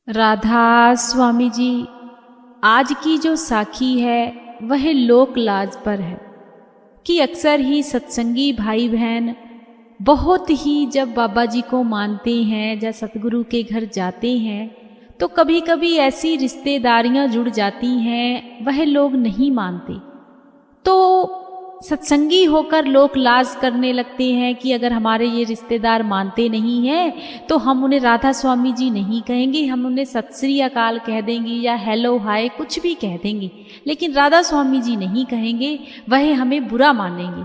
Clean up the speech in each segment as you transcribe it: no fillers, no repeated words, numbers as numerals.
राधा स्वामी जी, आज की जो साखी है वह लोक लाज पर है कि अक्सर ही सत्संगी भाई बहन बहुत ही जब बाबा जी को मानते हैं या सतगुरु के घर जाते हैं तो कभी कभी ऐसी रिश्तेदारियां जुड़ जाती हैं वह लोग नहीं मानते। तो सत्संगी होकर लोग लाज करने लगते हैं कि अगर हमारे ये रिश्तेदार मानते नहीं हैं तो हम उन्हें राधा स्वामी जी नहीं कहेंगे, हम उन्हें सत श्री अकाल कह देंगे या हेलो हाय कुछ भी कह देंगे, लेकिन राधा स्वामी जी नहीं कहेंगे, वह हमें बुरा मानेंगे।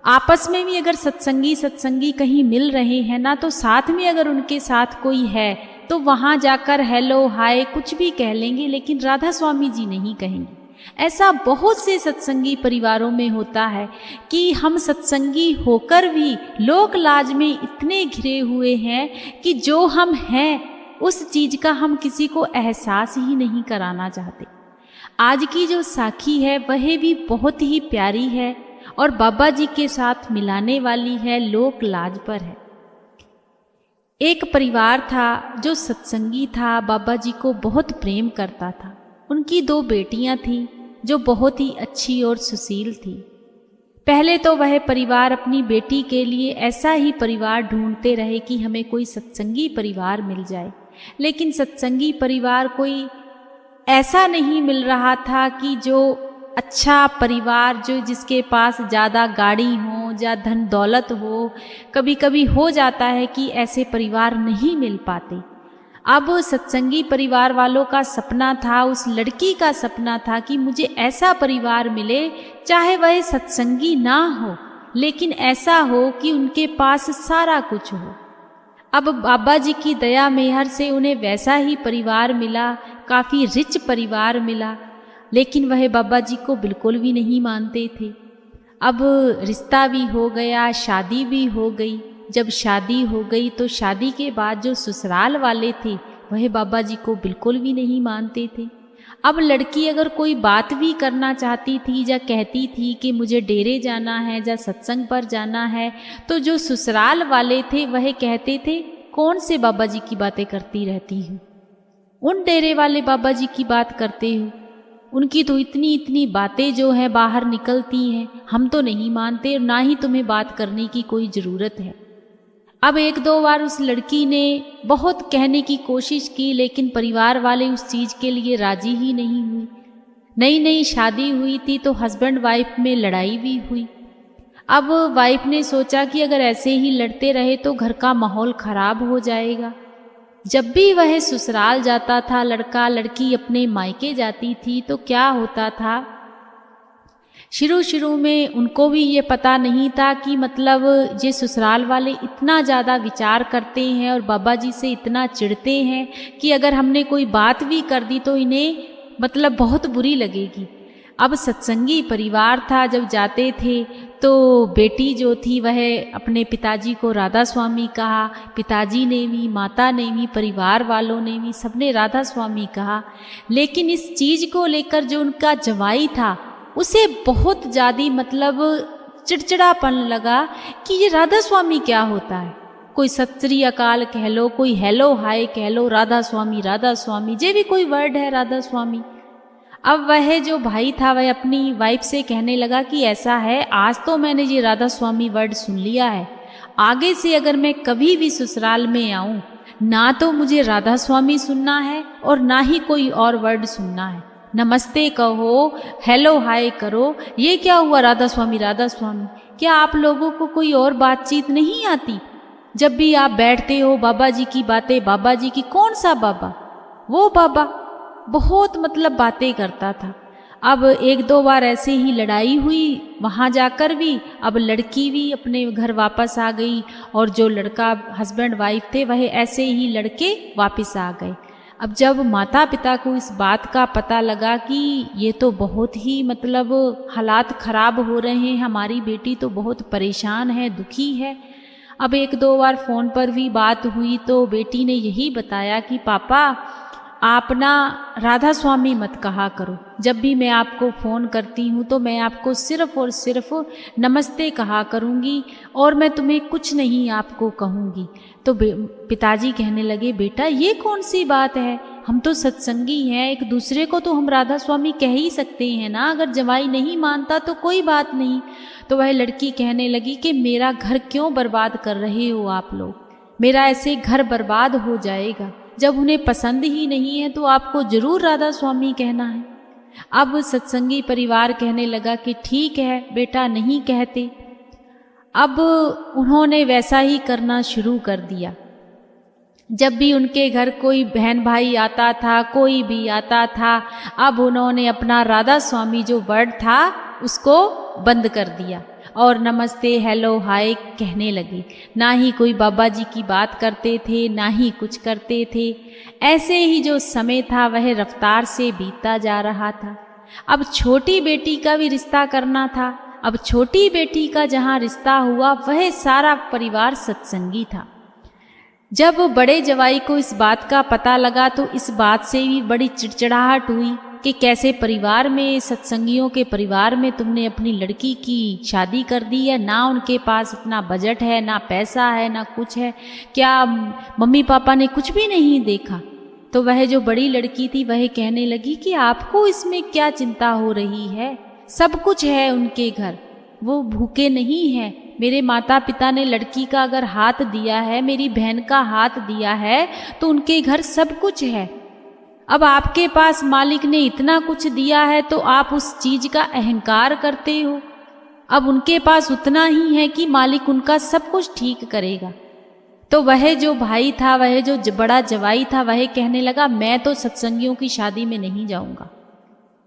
आपस में भी अगर सत्संगी कहीं मिल रहे हैं ना तो साथ में अगर उनके साथ कोई है तो वहाँ जाकर हेलो हाय कुछ भी कह लेंगे, लेकिन राधा स्वामी जी नहीं कहेंगे। ऐसा बहुत से सत्संगी परिवारों में होता है कि हम सत्संगी होकर भी लोक लाज में इतने घिरे हुए हैं कि जो हम हैं उस चीज का हम किसी को एहसास ही नहीं कराना चाहते। आज की जो साखी है वह भी बहुत ही प्यारी है और बाबा जी के साथ मिलाने वाली है, लोक लाज पर है। एक परिवार था जो सत्संगी था, बाबा जी को बहुत प्रेम करता था। उनकी 2 बेटियां थीं जो बहुत ही अच्छी और सुशील थी। पहले तो वह परिवार अपनी बेटी के लिए ऐसा ही परिवार ढूंढते रहे कि हमें कोई सत्संगी परिवार मिल जाए, लेकिन सत्संगी परिवार कोई ऐसा नहीं मिल रहा था कि जो अच्छा परिवार, जो जिसके पास ज़्यादा गाड़ी हो या धन दौलत हो। कभी कभी हो जाता है कि ऐसे परिवार नहीं मिल पाते। अब सत्संगी परिवार वालों का सपना था, उस लड़की का सपना था कि मुझे ऐसा परिवार मिले, चाहे वह सत्संगी ना हो लेकिन ऐसा हो कि उनके पास सारा कुछ हो। अब बाबा जी की दया मेहर से उन्हें वैसा ही परिवार मिला, काफ़ी रिच परिवार मिला, लेकिन वह बाबा जी को बिल्कुल भी नहीं मानते थे। अब रिश्ता भी हो गया, शादी भी हो गई। जब शादी हो गई तो शादी के बाद जो ससुराल वाले थे वह बाबा जी को बिल्कुल भी नहीं मानते थे। अब लड़की अगर कोई बात भी करना चाहती थी या कहती थी कि मुझे डेरे जाना है या सत्संग पर जाना है, तो जो ससुराल वाले थे वह कहते थे कौन से बाबा जी की बातें करती रहती हो, उन डेरे वाले बाबा जी की बात करते हो, उनकी तो इतनी इतनी बातें जो है बाहर निकलती हैं, हम तो नहीं मानते और ना ही तुम्हें बात करने की कोई ज़रूरत है। अब 1-2 बार उस लड़की ने बहुत कहने की कोशिश की, लेकिन परिवार वाले उस चीज़ के लिए राजी ही नहीं हुई। नई नई शादी हुई थी तो हस्बैंड वाइफ में लड़ाई भी हुई। अब वाइफ ने सोचा कि अगर ऐसे ही लड़ते रहे तो घर का माहौल खराब हो जाएगा। जब भी वह ससुराल जाता था, लड़का लड़की अपने मायके जाती थी, तो क्या होता था, शुरू में उनको भी ये पता नहीं था कि मतलब ये ससुराल वाले इतना ज़्यादा विचार करते हैं और बाबा जी से इतना चिढ़ते हैं कि अगर हमने कोई बात भी कर दी तो इन्हें मतलब बहुत बुरी लगेगी। अब सत्संगी परिवार था, जब जाते थे तो बेटी जो थी वह अपने पिताजी को राधा स्वामी कहा, पिताजी ने भी, माता ने भी, परिवार वालों ने भी, सबने राधा स्वामी कहा। लेकिन इस चीज़ को लेकर जो उनका जवाई था उसे बहुत ज़्यादा मतलब चिड़चिड़ापन लगा कि ये राधा स्वामी क्या होता है, कोई सत श्री अकाल कह लो, कोई हेलो हाय कह लो, राधा स्वामी जे भी कोई वर्ड है राधा स्वामी। अब वह जो भाई था वह अपनी वाइफ से कहने लगा कि ऐसा है, आज तो मैंने ये राधा स्वामी वर्ड सुन लिया है, आगे से अगर मैं कभी भी ससुराल में आऊँ ना तो मुझे राधा स्वामी सुनना है और ना ही कोई और वर्ड सुनना है। नमस्ते कहो, हेलो हाय करो, ये क्या हुआ राधा स्वामी? क्या आप लोगों को कोई और बातचीत नहीं आती? जब भी आप बैठते हो बाबा जी की बातें, बाबा जी की, कौन सा बाबा? वो बाबा बहुत मतलब बातें करता था। अब 1-2 बार ऐसे ही लड़ाई हुई वहाँ जाकर भी। अब लड़की भी अपने घर वापस आ गई और जो लड़का हस्बैंड वाइफ थे वह ऐसे ही लड़के वापस आ गए। अब जब माता पिता को इस बात का पता लगा कि ये तो बहुत ही मतलब हालात ख़राब हो रहे हैं, हमारी बेटी तो बहुत परेशान है, दुखी है। अब 1-2 बार फ़ोन पर भी बात हुई तो बेटी ने यही बताया कि पापा आप ना राधा स्वामी मत कहा करो। जब भी मैं आपको फ़ोन करती हूँ तो मैं आपको सिर्फ़ और सिर्फ नमस्ते कहा करूँगी और मैं तुम्हें कुछ नहीं आपको कहूँगी। तो पिताजी कहने लगे, बेटा ये कौन सी बात है, हम तो सत्संगी हैं, एक दूसरे को तो हम राधा स्वामी कह ही सकते हैं ना, अगर जवाई नहीं मानता तो कोई बात नहीं। तो वह लड़की कहने लगी कि मेरा घर क्यों बर्बाद कर रहे हो आप लोग, मेरा ऐसे घर बर्बाद हो जाएगा। जब उन्हें पसंद ही नहीं है तो आपको जरूर राधा स्वामी कहना है। अब सत्संगी परिवार कहने लगा कि ठीक है बेटा, नहीं कहते। अब उन्होंने वैसा ही करना शुरू कर दिया। जब भी उनके घर कोई बहन भाई आता था, कोई भी आता था, अब उन्होंने अपना राधा स्वामी जो वर्ड था उसको बंद कर दिया और नमस्ते हेलो हाय कहने लगे। ना ही कोई बाबा जी की बात करते थे, ना ही कुछ करते थे। ऐसे ही जो समय था वह रफ्तार से बीतता जा रहा था। अब छोटी बेटी का भी रिश्ता करना था। अब छोटी बेटी का जहाँ रिश्ता हुआ वह सारा परिवार सत्संगी था। जब बड़े जवाई को इस बात का पता लगा तो इस बात से भी बड़ी चिड़चिड़ाहट हुई कि कैसे परिवार में, सत्संगियों के परिवार में तुमने अपनी लड़की की शादी कर दी है। ना उनके पास इतना बजट है, ना पैसा है, ना कुछ है। क्या मम्मी पापा ने कुछ भी नहीं देखा? तो वह जो बड़ी लड़की थी वह कहने लगी कि आपको इसमें क्या चिंता हो रही है, सब कुछ है उनके घर, वो भूखे नहीं हैं। मेरे माता पिता ने लड़की का अगर हाथ दिया है, मेरी बहन का हाथ दिया है, तो उनके घर सब कुछ है। अब आपके पास मालिक ने इतना कुछ दिया है तो आप उस चीज का अहंकार करते हो। अब उनके पास उतना ही है कि मालिक उनका सब कुछ ठीक करेगा। तो वह जो भाई था, वह जो बड़ा जवाई था, वह कहने लगा मैं तो सत्संगियों की शादी में नहीं जाऊंगा।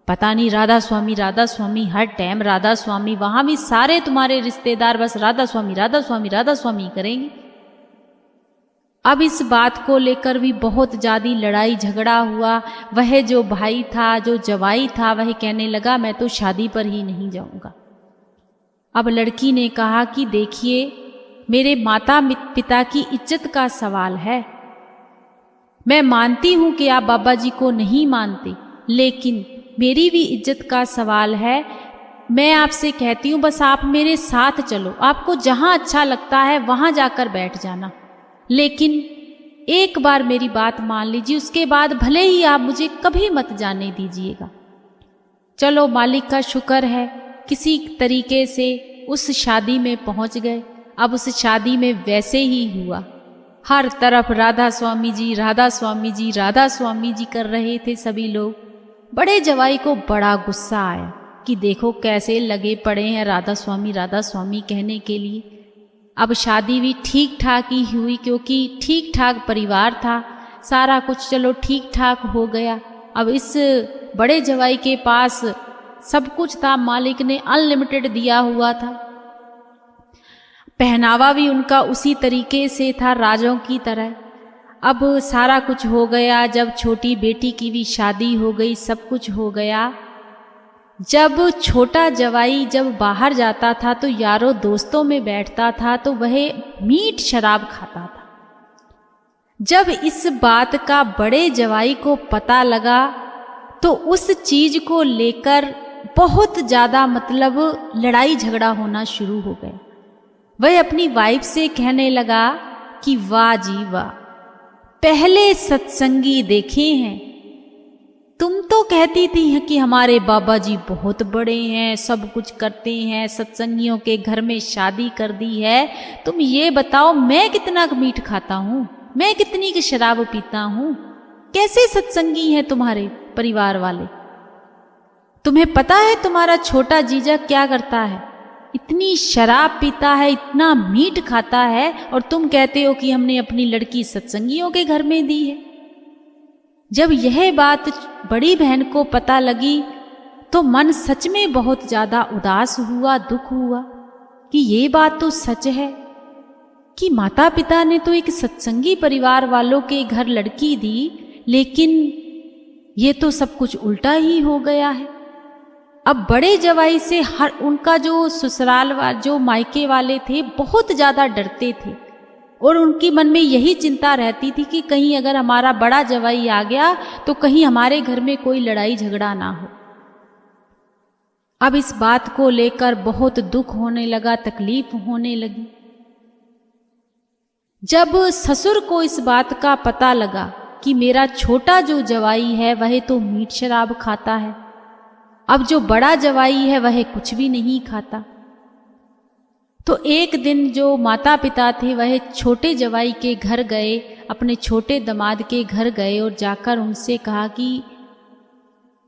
पता नहीं राधा स्वामी हर टाइम राधा स्वामी, वहां भी सारे तुम्हारे रिश्तेदार बस राधा स्वामी करेंगे। अब इस बात को लेकर भी बहुत ज़्यादा लड़ाई झगड़ा हुआ। वह जो भाई था, जो जवाई था, वह कहने लगा मैं तो शादी पर ही नहीं जाऊंगा। अब लड़की ने कहा कि देखिए, मेरे माता पिता की इज्जत का सवाल है। मैं मानती हूं कि आप बाबा जी को नहीं मानते, लेकिन मेरी भी इज्जत का सवाल है। मैं आपसे कहती हूँ बस आप मेरे साथ चलो, आपको जहाँ अच्छा लगता है वहाँ जाकर बैठ जाना, लेकिन एक बार मेरी बात मान लीजिए, उसके बाद भले ही आप मुझे कभी मत जाने दीजिएगा। चलो मालिक का शुक्र है, किसी तरीके से उस शादी में पहुंच गए। अब उस शादी में वैसे ही हुआ, हर तरफ राधा स्वामी जी कर रहे थे सभी लोग। बड़े जवाई को बड़ा गुस्सा आया कि देखो कैसे लगे पड़े हैं राधा स्वामी कहने के लिए। अब शादी भी ठीक ठाक ही हुई, क्योंकि ठीक ठाक परिवार था, सारा कुछ चलो ठीक ठाक हो गया। अब इस बड़े जवाई के पास सब कुछ था, मालिक ने अनलिमिटेड दिया हुआ था। पहनावा भी उनका उसी तरीके से था, राजों की तरह। अब सारा कुछ हो गया। जब छोटी बेटी की भी शादी हो गई, सब कुछ हो गया। जब छोटा जवाई जब बाहर जाता था तो यारों दोस्तों में बैठता था तो वह मीठ शराब खाता था। जब इस बात का बड़े जवाई को पता लगा तो उस चीज को लेकर बहुत ज़्यादा लड़ाई झगड़ा होना शुरू हो गया। वह अपनी वाइफ से कहने लगा कि वाह जी वाह, पहले सत्संगी देखे हैं, तुम तो कहती थी कि हमारे बाबा जी बहुत बड़े हैं, सब कुछ करते हैं, सत्संगियों के घर में शादी कर दी है। तुम ये बताओ मैं कितना मीठ खाता हूँ, मैं कितनी की शराब पीता हूँ, कैसे सत्संगी हैं तुम्हारे परिवार वाले? तुम्हें पता है तुम्हारा छोटा जीजा क्या करता है? इतनी शराब पीता है, इतना मीठ खाता है, और तुम कहते हो कि हमने अपनी लड़की सत्संगियों के घर में दी है। जब यह बात बड़ी बहन को पता लगी तो मन सच में बहुत ज़्यादा उदास हुआ, दुख हुआ कि ये बात तो सच है कि माता पिता ने तो एक सत्संगी परिवार वालों के घर लड़की दी, लेकिन ये तो सब कुछ उल्टा ही हो गया है। अब बड़े जवाई से उनका जो ससुराल जो मायके वाले थे बहुत ज़्यादा डरते थे। और उनके मन में यही चिंता रहती थी कि कहीं अगर हमारा बड़ा जवाई आ गया तो कहीं हमारे घर में कोई लड़ाई झगड़ा ना हो। अब इस बात को लेकर बहुत दुख होने लगा, तकलीफ होने लगी। जब ससुर को इस बात का पता लगा कि मेरा छोटा जो जवाई है वह तो मीठ शराब खाता है, अब जो बड़ा जवाई है वह कुछ भी नहीं खाता, तो एक दिन जो माता पिता थे वह छोटे जवाई के घर गए, अपने छोटे दामाद के घर गए और जाकर उनसे कहा कि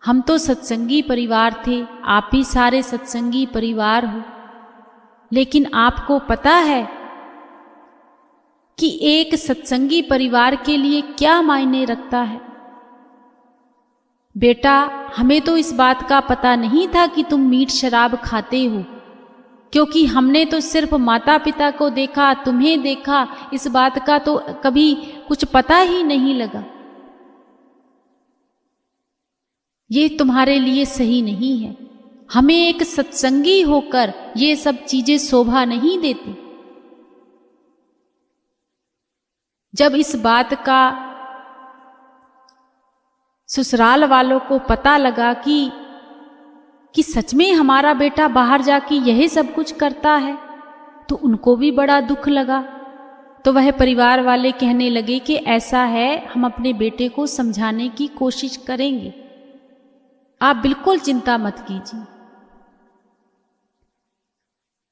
हम तो सत्संगी परिवार थे, आप भी सारे सत्संगी परिवार हो, लेकिन आपको पता है कि एक सत्संगी परिवार के लिए क्या मायने रखता है? बेटा, हमें तो इस बात का पता नहीं था कि तुम मीठ शराब खाते हो, क्योंकि हमने तो सिर्फ माता पिता को देखा, तुम्हें देखा, इस बात का तो कभी कुछ पता ही नहीं लगा। ये तुम्हारे लिए सही नहीं है। हमें एक सत्संगी होकर ये सब चीजें शोभा नहीं देती। जब इस बात का ससुराल वालों को पता लगा कि सच में हमारा बेटा बाहर जाके यही सब कुछ करता है, तो उनको भी बड़ा दुख लगा। तो वह परिवार वाले कहने लगे कि ऐसा है, हम अपने बेटे को समझाने की कोशिश करेंगे, आप बिल्कुल चिंता मत कीजिए।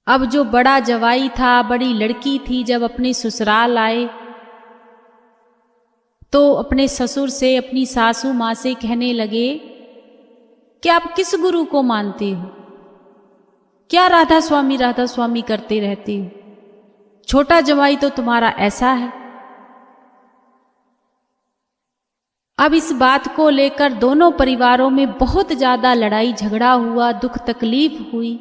अब जो बड़ा जवाई था, बड़ी लड़की थी, जब अपने ससुराल आए तो अपने ससुर से, अपनी सासू माँ से कहने लगे कि आप किस गुरु को मानते हो? क्या राधा स्वामी करते रहते हो? छोटा जवाई तो तुम्हारा ऐसा है। अब इस बात को लेकर दोनों परिवारों में बहुत ज्यादा लड़ाई झगड़ा हुआ, दुख तकलीफ हुई।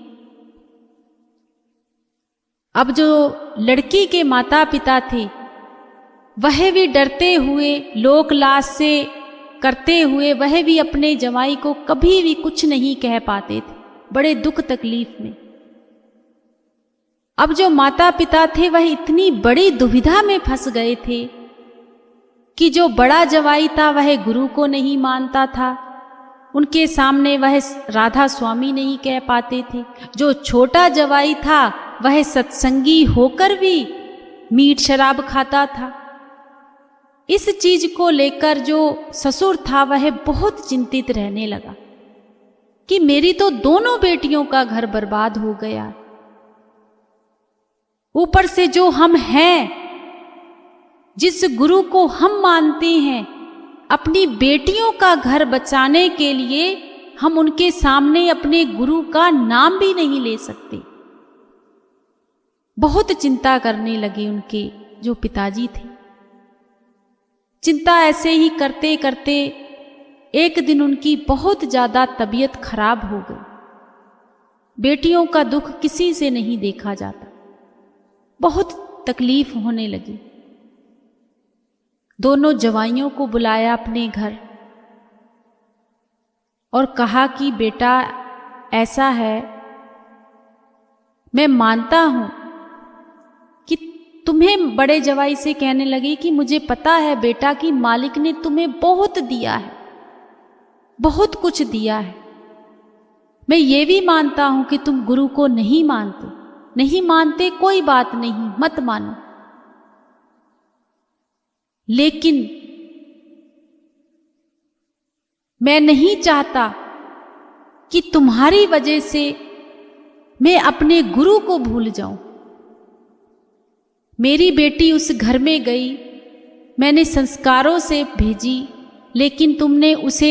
अब जो लड़की के माता पिता थे वह भी डरते हुए, लोक लाज से करते हुए, वह भी अपने जवाई को कभी भी कुछ नहीं कह पाते थे, बड़े दुख तकलीफ में। अब जो माता पिता थे वह इतनी बड़ी दुविधा में फंस गए थे कि जो बड़ा जवाई था वह गुरु को नहीं मानता था, उनके सामने वह राधा स्वामी नहीं कह पाते थे। जो छोटा जवाई था वह सत्संगी होकर भी मीठ शराब खाता था। इस चीज को लेकर जो ससुर था वह बहुत चिंतित रहने लगा कि मेरी तो दोनों बेटियों का घर बर्बाद हो गया, ऊपर से जो हम हैं, जिस गुरु को हम मानते हैं, अपनी बेटियों का घर बचाने के लिए हम उनके सामने अपने गुरु का नाम भी नहीं ले सकते। बहुत चिंता करने लगे उनके जो पिताजी थे। चिंता ऐसे ही करते करते एक दिन उनकी बहुत ज्यादा तबीयत खराब हो गई। बेटियों का दुख किसी से नहीं देखा जाता, बहुत तकलीफ होने लगी। दोनों जवाइयों को बुलाया अपने घर और कहा कि बेटा ऐसा है, मैं मानता हूं कि तुम्हें, बड़े जवाई से कहने लगी कि मुझे पता है बेटा कि मालिक ने तुम्हें बहुत दिया है, बहुत कुछ दिया है। मैं ये भी मानता हूं कि तुम गुरु को नहीं मानते, कोई बात नहीं, मत मानो, लेकिन मैं नहीं चाहता कि तुम्हारी वजह से मैं अपने गुरु को भूल जाऊं। मेरी बेटी उस घर में गई, मैंने संस्कारों से भेजी, लेकिन तुमने उसे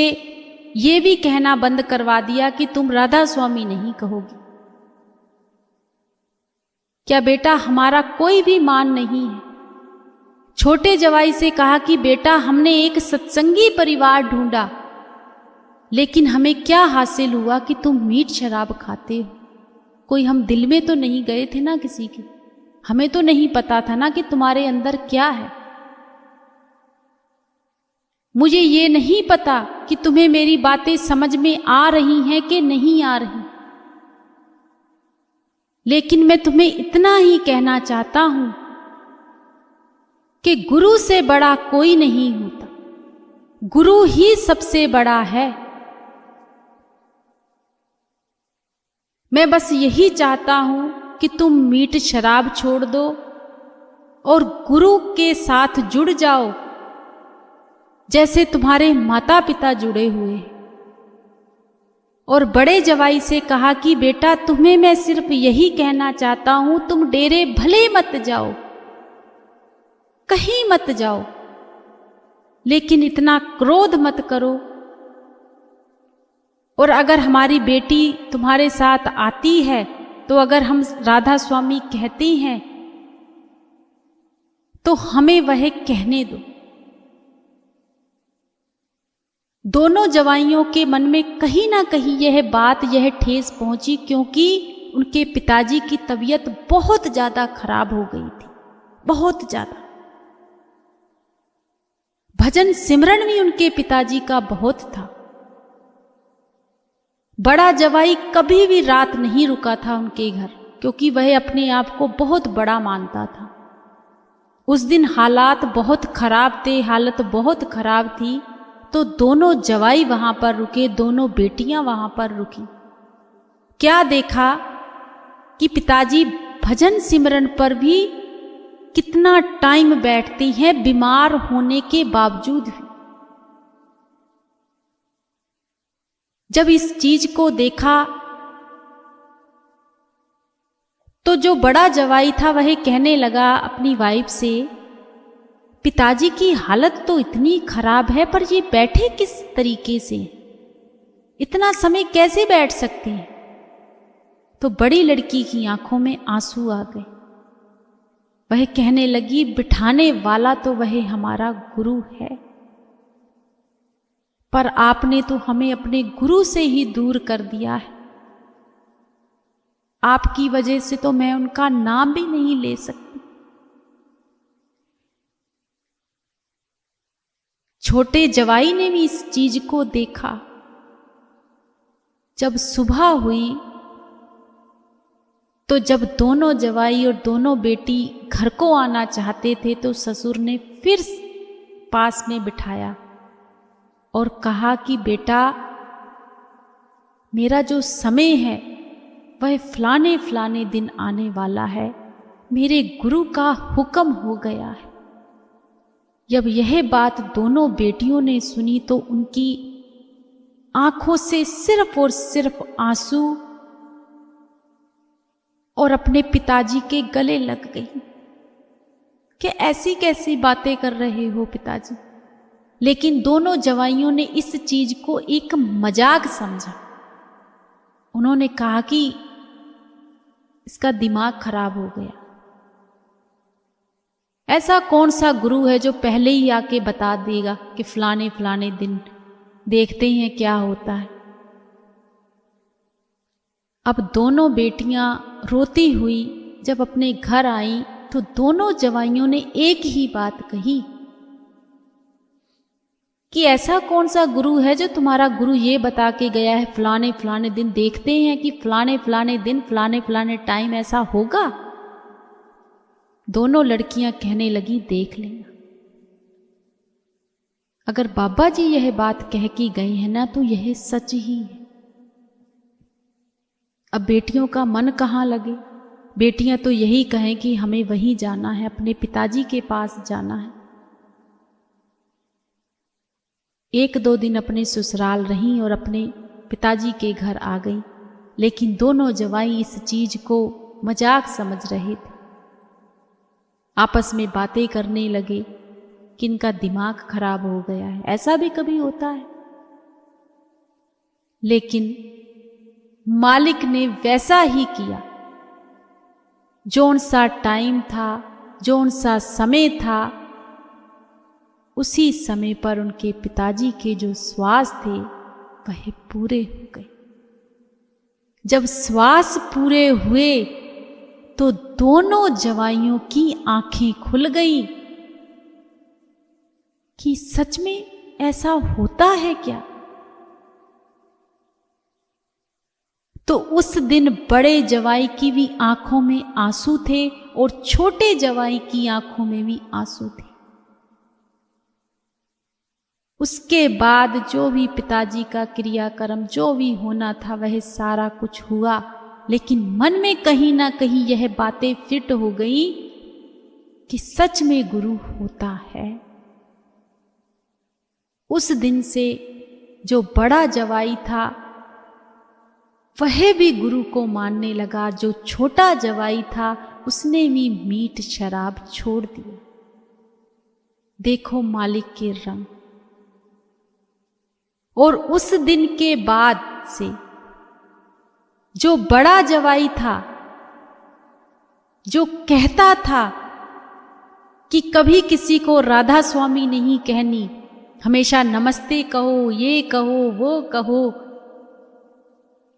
ये भी कहना बंद करवा दिया कि तुम राधा स्वामी नहीं कहोगी। क्या बेटा हमारा कोई भी मान नहीं है? छोटे जवाई से कहा कि बेटा हमने एक सत्संगी परिवार ढूंढा, लेकिन हमें क्या हासिल हुआ कि तुम मीठ शराब खाते हो। कोई हम दिल में तो नहीं गए थे ना किसी के, हमें तो नहीं पता था ना कि तुम्हारे अंदर क्या है। मुझे ये नहीं पता कि तुम्हें मेरी बातें समझ में आ रही हैं कि नहीं आ रही, लेकिन मैं तुम्हें इतना ही कहना चाहता हूं कि गुरु से बड़ा कोई नहीं होता, गुरु ही सबसे बड़ा है। मैं बस यही चाहता हूं कि तुम मीठ शराब छोड़ दो और गुरु के साथ जुड़ जाओ, जैसे तुम्हारे माता पिता जुड़े हुए हैं। और बड़े जवाई से कहा कि बेटा, तुम्हें मैं सिर्फ यही कहना चाहता हूं, तुम डेरे भले मत जाओ, कहीं मत जाओ, लेकिन इतना क्रोध मत करो। और अगर हमारी बेटी तुम्हारे साथ आती है तो अगर हम राधा स्वामी कहती हैं तो हमें वह कहने दो। दोनों जवाइयों के मन में कहीं ना कहीं यह बात, यह ठेस पहुंची, क्योंकि उनके पिताजी की तबीयत बहुत ज्यादा खराब हो गई थी, बहुत ज्यादा। भजन सिमरन भी उनके पिताजी का बहुत था। बड़ा जवाई कभी भी रात नहीं रुका था उनके घर, क्योंकि वह अपने आप को बहुत बड़ा मानता था। उस दिन हालात बहुत खराब थे, हालत बहुत खराब थी, तो दोनों जवाई वहां पर रुके, दोनों बेटियां वहां पर रुकी। क्या देखा कि पिताजी भजन सिमरन पर भी कितना टाइम बैठती हैं, बीमार होने के बावजूद भी। जब इस चीज को देखा तो जो बड़ा जवाई था वह कहने लगा अपनी वाइफ से, पिताजी की हालत तो इतनी खराब है, पर ये बैठे किस तरीके से, इतना समय कैसे बैठ सकते हैं? तो बड़ी लड़की की आंखों में आंसू आ गए। वह कहने लगी, बिठाने वाला तो वह हमारा गुरु है, पर आपने तो हमें अपने गुरु से ही दूर कर दिया है। आपकी वजह से तो मैं उनका नाम भी नहीं ले सकती। छोटे जवाई ने भी इस चीज को देखा। जब सुबह हुई तो जब दोनों जवाई और दोनों बेटी घर को आना चाहते थे तो ससुर ने फिर पास में बिठाया और कहा कि बेटा, मेरा जो समय है वह फलाने फलाने दिन आने वाला है, मेरे गुरु का हुक्म हो गया है। जब यह बात दोनों बेटियों ने सुनी तो उनकी आंखों से सिर्फ और सिर्फ आंसू और अपने पिताजी के गले लग गई कि ऐसी कैसी बातें कर रहे हो पिताजी। लेकिन दोनों जवाइयों ने इस चीज को एक मजाक समझा। उन्होंने कहा कि इसका दिमाग खराब हो गया। ऐसा कौन सा गुरु है जो पहले ही आके बता देगा कि फलाने फलाने दिन, देखते हैं क्या होता है। अब दोनों बेटियां रोती हुई जब अपने घर आई तो दोनों जवाइयों ने एक ही बात कही कि ऐसा कौन सा गुरु है जो तुम्हारा गुरु ये बता के गया है फलाने फलाने दिन, देखते हैं कि फलाने फलाने दिन, फलाने फलाने टाइम ऐसा होगा। दोनों लड़कियां कहने लगी, देख लेना, अगर बाबा जी यह बात कह के गए हैं ना तो यह सच ही है। अब बेटियों का मन कहाँ लगे? बेटियां तो यही कहें कि हमें वहीं जाना है, अपने पिताजी के पास जाना है। एक दो दिन अपने ससुराल रहीं और अपने पिताजी के घर आ गई, लेकिन दोनों जवाई इस चीज को मजाक समझ रहे थे। आपस में बातें करने लगे कि इनका दिमाग खराब हो गया है। ऐसा भी कभी होता है। लेकिन मालिक ने वैसा ही किया। जौन सा टाइम था, जौन सा समय था, उसी समय पर उनके पिताजी के जो श्वास थे वह पूरे हो गए। जब श्वास पूरे हुए तो दोनों जवाइयों की आंखें खुल गई कि सच में ऐसा होता है क्या। तो उस दिन बड़े जवाई की भी आंखों में आंसू थे और छोटे जवाई की आंखों में भी आंसू थे। उसके बाद जो भी पिताजी का क्रियाक्रम जो भी होना था वह सारा कुछ हुआ, लेकिन मन में कहीं ना कहीं यह बातें फिट हो गई कि सच में गुरु होता है। उस दिन से जो बड़ा जवाई था वह भी गुरु को मानने लगा, जो छोटा जवाई था उसने भी मीठ शराब छोड़ दिया। देखो मालिक के रंग। और उस दिन के बाद से जो बड़ा जवाई था, जो कहता था कि कभी किसी को राधा स्वामी नहीं कहनी, हमेशा नमस्ते कहो, ये कहो, वो कहो,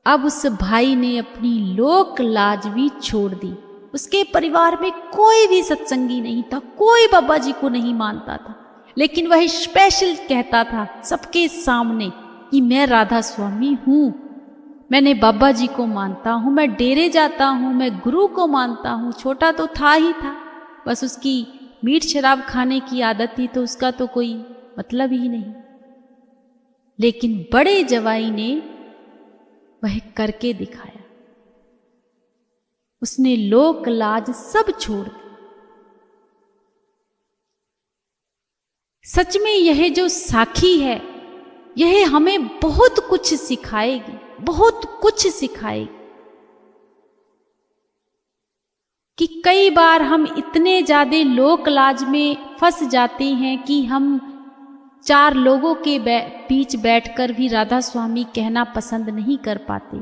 अब उस भाई ने अपनी लोक लाज भी छोड़ दी। उसके परिवार में कोई भी सत्संगी नहीं था, कोई बाबा जी को नहीं मानता था, लेकिन वह स्पेशल कहता था सबके सामने कि मैं राधा स्वामी हूं, मैंने बाबा जी को मानता हूं, मैं डेरे जाता हूं, मैं गुरु को मानता हूं। छोटा तो था ही था, बस उसकी मीठ शराब खाने की आदत थी, तो उसका तो कोई मतलब ही नहीं। लेकिन बड़े जवाई ने वह करके दिखाया। उसने लोक लाज सब छोड़ दी। सच में यह जो साखी है यह हमें बहुत कुछ सिखाएगी, बहुत कुछ सिखाएगी। कि कई बार हम इतने ज्यादा लोक लाज में फंस जाते हैं कि हम 4 लोगों के बीच बैठकर भी राधा स्वामी कहना पसंद नहीं कर पाते,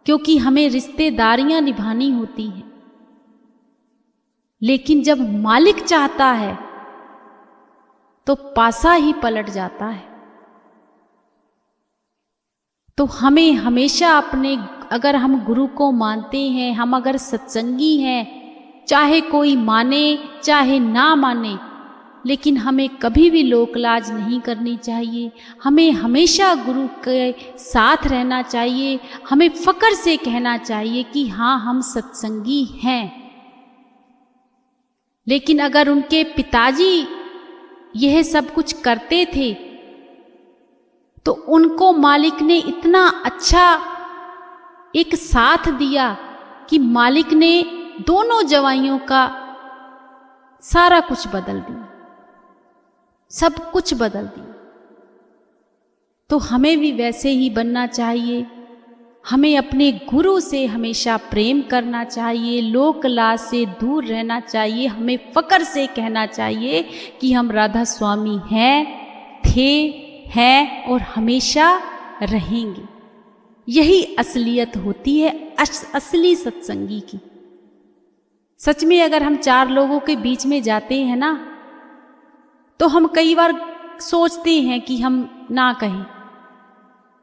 क्योंकि हमें रिश्तेदारियां निभानी होती हैं। लेकिन जब मालिक चाहता है तो पासा ही पलट जाता है। तो हमें हमेशा अपने, अगर हम गुरु को मानते हैं, हम अगर सत्संगी हैं, चाहे कोई माने चाहे ना माने, लेकिन हमें कभी भी लोकलाज नहीं करनी चाहिए। हमें हमेशा गुरु के साथ रहना चाहिए। हमें फक्र से कहना चाहिए कि हाँ हम सत्संगी हैं। लेकिन अगर उनके पिताजी यह सब कुछ करते थे तो उनको मालिक ने इतना अच्छा एक साथ दिया कि मालिक ने दोनों जवाइयों का सारा कुछ बदल दिया, सब कुछ बदल दिया। तो हमें भी वैसे ही बनना चाहिए। हमें अपने गुरु से हमेशा प्रेम करना चाहिए, लोक लाज से दूर रहना चाहिए। हमें फक्र से कहना चाहिए कि हम राधा स्वामी हैं, थे, हैं और हमेशा रहेंगे। यही असलियत होती है असली सत्संगी की। सच में अगर हम 4 लोगों के बीच में जाते हैं ना, तो हम कई बार सोचते हैं कि हम ना कहें,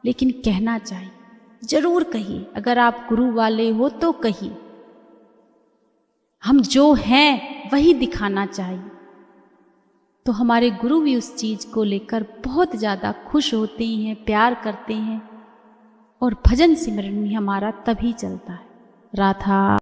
लेकिन कहना चाहिए, जरूर कहिए। अगर आप गुरु वाले हो तो कहिए। हम जो हैं वही दिखाना चाहिए। तो हमारे गुरु भी उस चीज को लेकर बहुत ज्यादा खुश होते हैं, प्यार करते हैं, और भजन सिमरन भी हमारा तभी चलता है। राधा